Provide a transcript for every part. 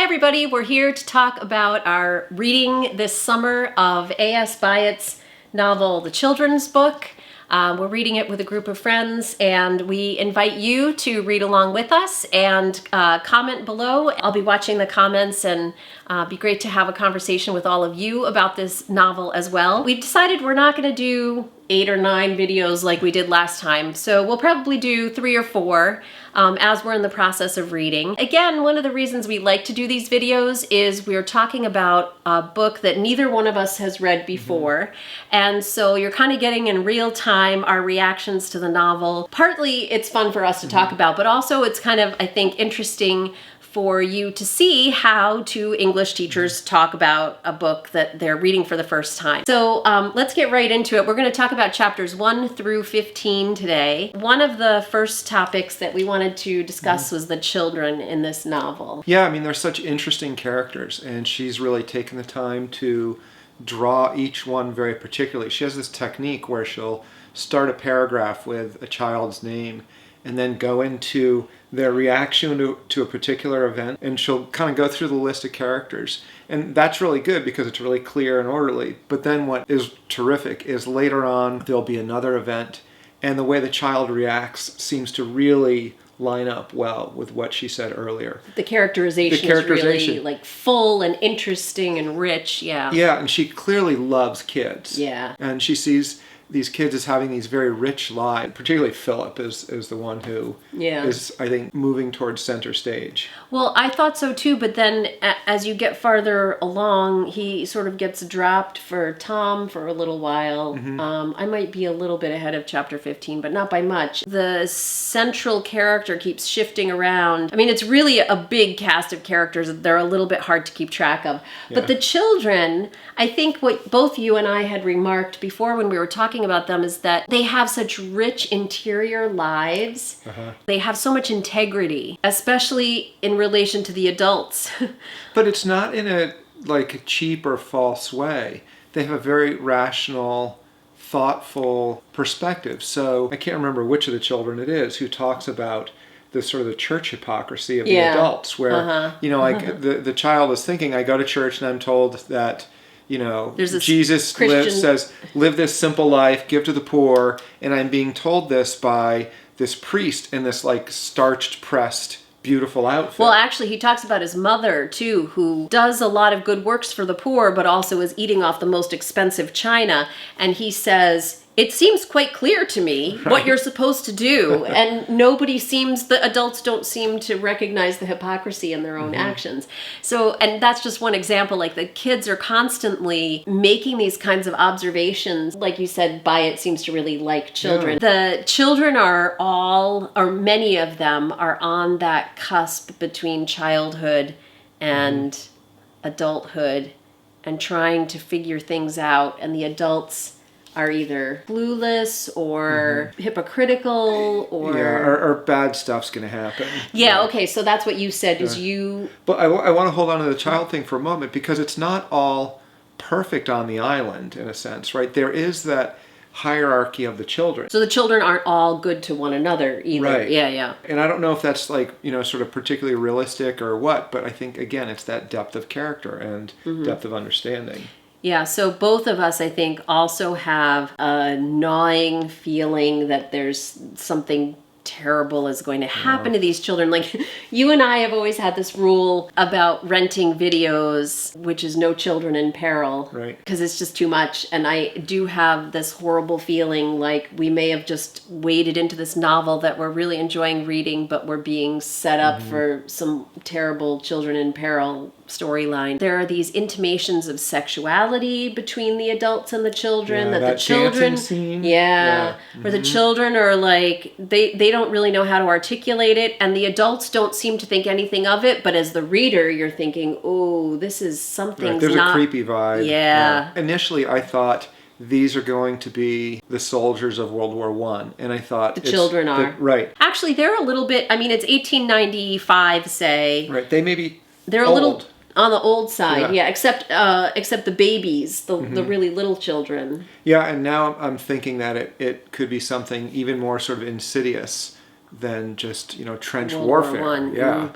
everybody, we're here to talk about our reading this summer of A.S. Byatt's novel, The Children's Book. We're reading it with a group of friends, and we invite you to read along with us and comment below. I'll be watching the comments, and be great to have a conversation with all of you about this novel as well. We've decided we're not going to do 8 or 9 videos like we did last time, so we'll probably do 3 or 4 as we're in the process of reading. Again, one of the reasons we like to do these videos is we're talking about a book that neither one of us has read before, and so you're kind of getting in real time our reactions to the novel. Partly it's fun for us to talk about, but also it's kind of, I think, interesting for you to see how two English teachers talk about a book that they're reading for the first time. So let's get right into it. We're going to talk about chapters 1 through 15 today. One of the first topics that we wanted to discuss was the children in this novel. Yeah, I mean, they're such interesting characters, and she's really taken the time to draw each one very particularly. She has this technique where she'll start a paragraph with a child's name and then go into their reaction to a particular event, and she'll kind of go through the list of characters. And that's really good because it's really clear and orderly. But then what is terrific is later on there'll be another event, and the way the child reacts seems to really line up well with what she said earlier. The characterization is really like full and interesting and rich, yeah. Yeah, and she clearly loves kids. Yeah. And she sees these kids as having these very rich lives. Particularly Philip is the one who is, I think, moving towards center stage. Well, I thought so too, but then as you get farther along, he sort of gets dropped for Tom for a little while. I might be a little bit ahead of chapter 15, but not by much. The central character keeps shifting around. I mean, it's really a big cast of characters. They're a little bit hard to keep track of. But the children, I think what both you and I had remarked before when we were talking about them is that they have such rich interior lives. They have so much integrity, especially in relation to the adults. But it's not in a cheap or false way. They have a very rational, thoughtful perspective. So I can't remember which of the children it is who talks about the sort of the church hypocrisy of the adults, where the child is thinking, I go to church and I'm told that Jesus says, live this simple life, give to the poor, and I'm being told this by this priest in this starched, pressed, beautiful outfit. Well, actually, he talks about his mother, too, who does a lot of good works for the poor, but also is eating off the most expensive china. And he says, it seems quite clear to me what you're supposed to do. And the adults don't seem to recognize the hypocrisy in their own actions. So, and that's just one example. Like, the kids are constantly making these kinds of observations. Like you said, Byatt seems to really like children. Yeah. The children are all, or many of them, are on that cusp between childhood and adulthood and trying to figure things out. And the adults are either clueless or hypocritical or bad stuff's going to happen. Yeah, okay, so that's what you said is you... But I want to hold on to the child thing for a moment because it's not all perfect on the island in a sense, right? There is that hierarchy of the children. So the children aren't all good to one another either. Right. Yeah. And I don't know if that's sort of particularly realistic or what, but I think, again, it's that depth of character and depth of understanding. Yeah, so both of us, I think, also have a gnawing feeling that there's something terrible is going to happen to these children. Like, you and I have always had this rule about renting videos, which is no children in peril. Right. Because it's just too much. And I do have this horrible feeling like we may have just waded into this novel that we're really enjoying reading, but we're being set up for some terrible children in peril storyline. There are these intimations of sexuality between the adults and the children, that the children scene. Where the children are like they don't really know how to articulate it, and the adults don't seem to think anything of it, but as the reader you're thinking, oh, this is something. There's a creepy vibe. Yeah. Initially I thought these are going to be the soldiers of World War I. And I thought... The children are. Right. Actually, they're a little bit... I mean, it's 1895, say. Right. They may be They're old. A little on the old side, except the babies, the really little children. Yeah, and now I'm thinking that it could be something even more sort of insidious than just, trench World War warfare. One. Yeah.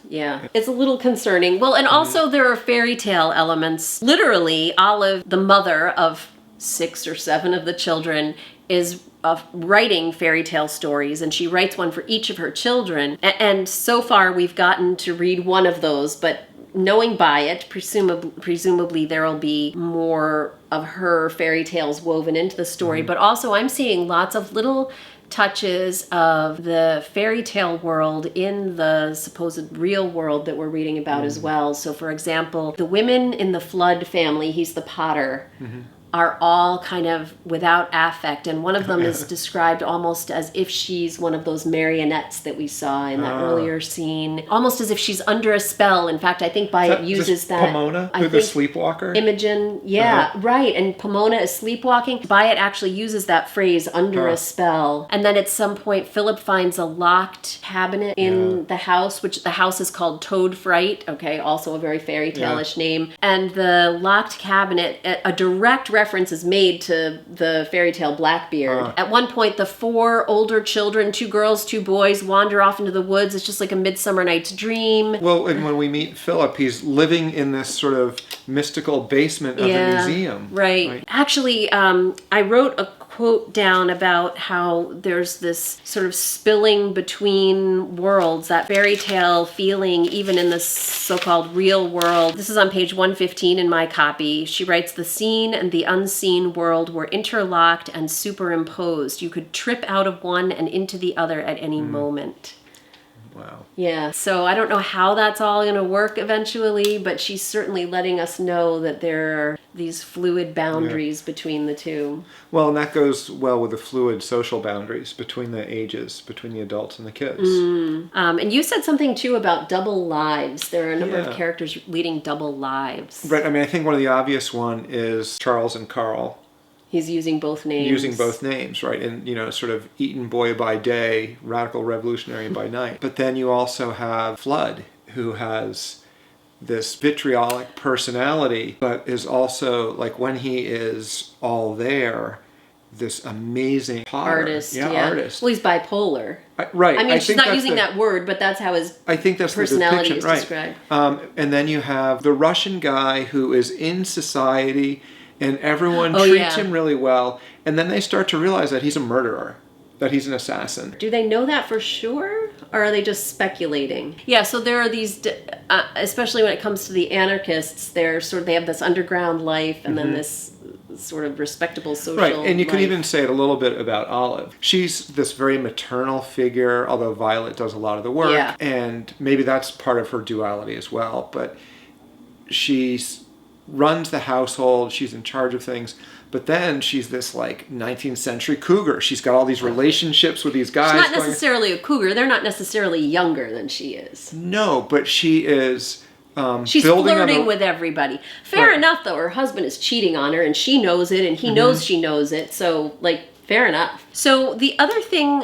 Yeah, it's a little concerning. Well, and also there are fairy tale elements. Literally, Olive, the mother of 6 or 7 of the children, is writing fairy tale stories, and she writes one for each of her children. And so far, we've gotten to read one of those, but knowing Byatt, presumably there will be more of her fairy tales woven into the story. But also, I'm seeing lots of little touches of the fairy tale world in the supposed real world that we're reading about as well. So, for example, the women in the Flood family, he's the potter, are all kind of without affect, and one of them is described almost as if she's one of those marionettes that we saw in that earlier scene, almost as if she's under a spell. In fact, I think Byatt uses that. Pomona, the sleepwalker? Imogen, right, and Pomona is sleepwalking. Byatt actually uses that phrase, under a spell. And then at some point, Philip finds a locked cabinet in the house, which the house is called Toad Fright, also a very fairy tale-ish name. And the locked cabinet, a direct reference is made to the fairy tale Blackbeard. At one point, the 4 older children, 2 girls, 2 boys, wander off into the woods. It's just like a Midsummer Night's Dream. Well, and when we meet Philip, he's living in this sort of mystical basement of the museum. Right. Actually, I wrote a quote down about how there's this sort of spilling between worlds, that fairy tale feeling even in the so-called real world. This is on page 115 in my copy. She writes, "The seen and the unseen world were interlocked and superimposed. You could trip out of one and into the other at any moment." Wow. Yeah, so I don't know how that's all going to work eventually, but she's certainly letting us know that there are these fluid boundaries between the two. Well, and that goes well with the fluid social boundaries between the ages, between the adults and the kids. And you said something too about double lives. There are a number of characters leading double lives. Right. I mean, I think one of the obvious one is Charles and Carl. He's using both names. Using both names, right? And, sort of Eton boy by day, radical revolutionary by night. But then you also have Flood, who has this vitriolic personality, but is also, like, when he is all there, this amazing potter. Artist. Artist. Well, he's bipolar. Right. I mean, she's not using that word, but that's how his personality is described. And then you have the Russian guy who is in society, and everyone treats him really well. And then they start to realize that he's a murderer, that he's an assassin. Do they know that for sure? Or are they just speculating? Yeah, so there are these, especially when it comes to the anarchists, they have this underground life and then this sort of respectable social life. Right, and you could even say it a little bit about Olive. She's this very maternal figure, although Violet does a lot of the work. Yeah. And maybe that's part of her duality as well. But she's runs the household, she's in charge of things, but then she's this 19th century cougar. She's got all these relationships with these guys. She's not necessarily a cougar. They're not necessarily younger than she is. No, but she is she's flirting with everybody. Fair enough, though. Her husband is cheating on her, and she knows it, and he knows she knows it, so, fair enough. So the other thing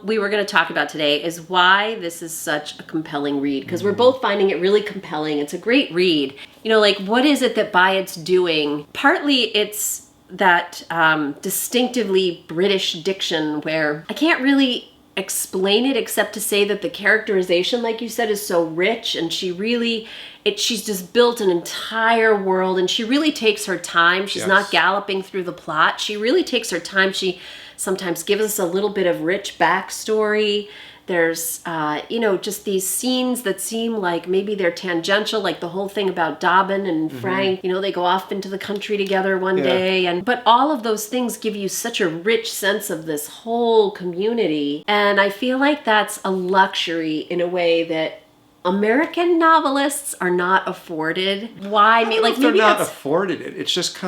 we were going to talk about today is why this is such a compelling read, because we're both finding it really compelling. It's a great read. What is it that Byatt's doing? Partly it's that distinctively British diction where I can't really explain it except to say that the characterization, like you said, is so rich, and she's just built an entire world, and she really takes her time. She's not galloping through the plot. She really takes her time. She sometimes gives us a little bit of rich backstory. There's, just these scenes that seem like maybe they're tangential, like the whole thing about Dobbin and Frank. They go off into the country together one day. But all of those things give you such a rich sense of this whole community. And I feel like that's a luxury in a way that American novelists are not afforded. Why? Maybe they're not afforded it. It's just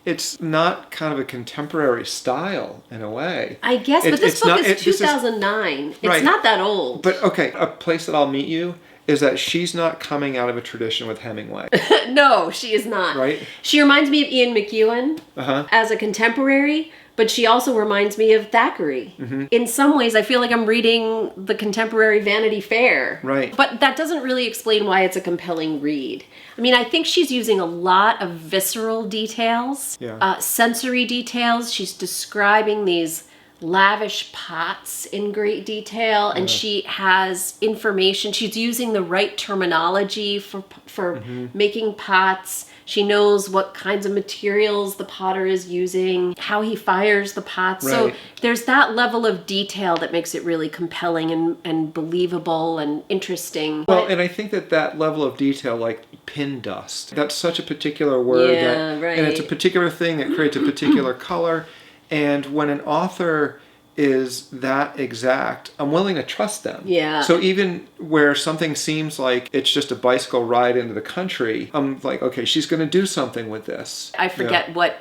it's not kind of a contemporary style in a way. I guess, but this book is 2009. It's not that old. But okay, a place that I'll meet you is that she's not coming out of a tradition with Hemingway. No, she is not. Right? She reminds me of Ian McEwan as a contemporary, but she also reminds me of Thackeray. In some ways, I feel like I'm reading the contemporary Vanity Fair. Right. But that doesn't really explain why it's a compelling read. I think she's using a lot of visceral details, sensory details. She's describing these lavish pots in great detail, and she has information. She's using the right terminology for making pots. She knows what kinds of materials the potter is using, how he fires the pots. Right. So there's that level of detail that makes it really compelling and believable and interesting. Well, and I think that level of detail, like pin dust, that's such a particular word. Yeah, And right. it's a particular thing that creates a particular color. And when an author is that exact, I'm willing to trust them. Yeah. So even where something seems like it's just a bicycle ride into the country, I'm like, okay, she's going to do something with this. I forget what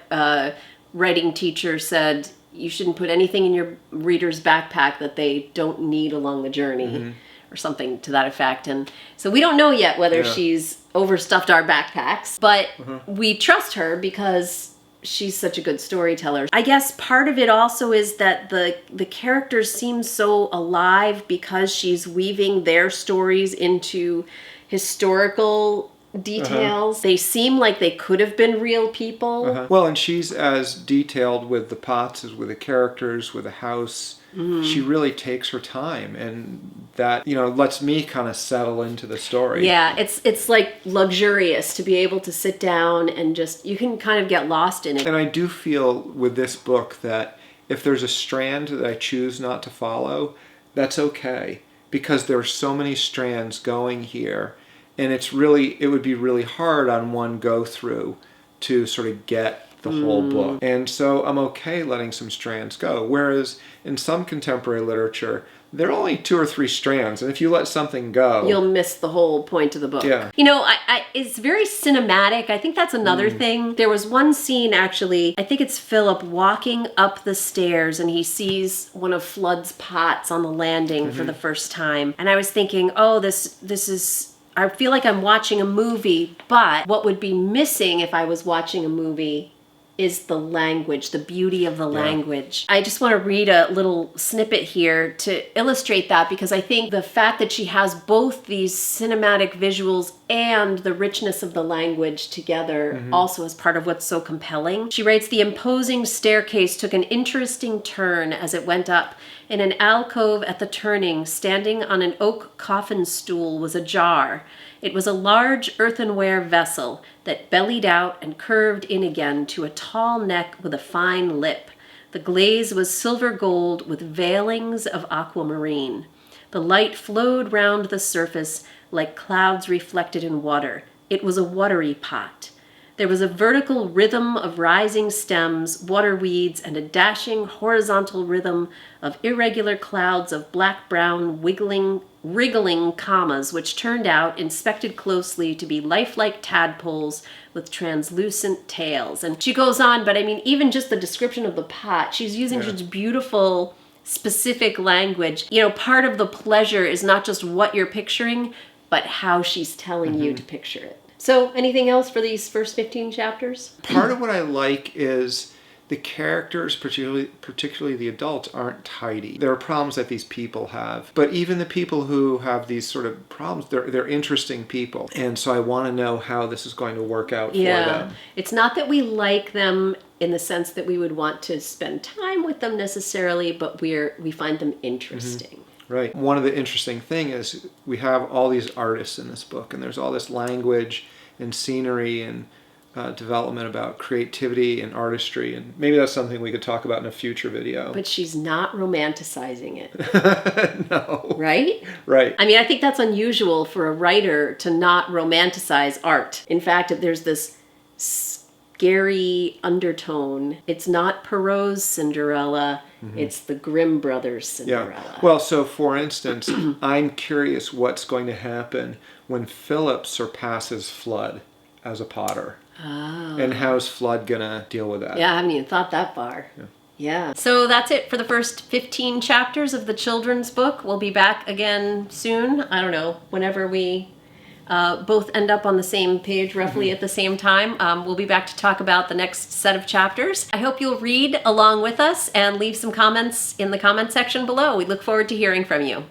writing teacher said, you shouldn't put anything in your reader's backpack that they don't need along the journey, or something to that effect. And so we don't know yet whether she's overstuffed our backpacks, but we trust her because she's such a good storyteller. I guess part of it also is that the characters seem so alive because she's weaving their stories into historical details. They seem like they could have been real people. Well, and she's as detailed with the pots as with the characters, with the house. She really takes her time, and that, lets me kind of settle into the story. Yeah, it's like luxurious to be able to sit down and just, you can kind of get lost in it. And I do feel with this book that if there's a strand that I choose not to follow, that's okay, because there are so many strands going here, and it would be really hard on one go through to sort of get the whole book. And so I'm okay letting some strands go. Whereas in some contemporary literature, there are only 2 or 3 strands, and if you let something go, you'll miss the whole point of the book. Yeah. It's very cinematic. I think that's another thing. There was one scene, actually, I think it's Philip walking up the stairs, and he sees one of Flood's pots on the landing for the first time. And I was thinking, oh, this is, I feel like I'm watching a movie, but what would be missing if I was watching a movie is the language, the beauty of the language. I just want to read a little snippet here to illustrate that, because I think the fact that she has both these cinematic visuals and the richness of the language together also is part of what's so compelling. She writes, "The imposing staircase took an interesting turn as it went up. In an alcove at the turning, standing on an oak coffin stool, was a jar. It was a large earthenware vessel that bellied out and curved in again to a tall neck with a fine lip. The glaze was silver gold with veilings of aquamarine. The light flowed round the surface like clouds reflected in water. It was a watery pot. There was a vertical rhythm of rising stems, water weeds, and a dashing horizontal rhythm of irregular clouds of black-brown wriggling commas, which turned out, inspected closely, to be lifelike tadpoles with translucent tails." And she goes on, but I mean, even just the description of the pot, she's using such beautiful, specific language. Part of the pleasure is not just what you're picturing, but how she's telling you to picture it. So, anything else for these first 15 chapters? Part of what I like is the characters, particularly the adults, aren't tidy. There are problems that these people have. But even the people who have these sort of problems, they're interesting people. And so I want to know how this is going to work out for them. It's not that we like them in the sense that we would want to spend time with them necessarily, but we find them interesting. Right. One of the interesting things is we have all these artists in this book, and there's all this language and scenery and development about creativity and artistry, and maybe that's something we could talk about in a future video. But she's not romanticizing it. No. Right? Right. I mean, I think that's unusual for a writer to not romanticize art. In fact, there's this scary undertone. It's not Perrault's Cinderella. It's the Grimm brothers' Cinderella. Yeah. Well, so for instance, I'm curious what's going to happen when Philip surpasses Flood as a potter. Oh. And how's Flood going to deal with that? Yeah, I haven't even thought that far. Yeah. So that's it for the first 15 chapters of the children's book. We'll be back again soon. I don't know, whenever we both end up on the same page roughly at the same time. We'll be back to talk about the next set of chapters. I hope you'll read along with us and leave some comments in the comment section below. We look forward to hearing from you.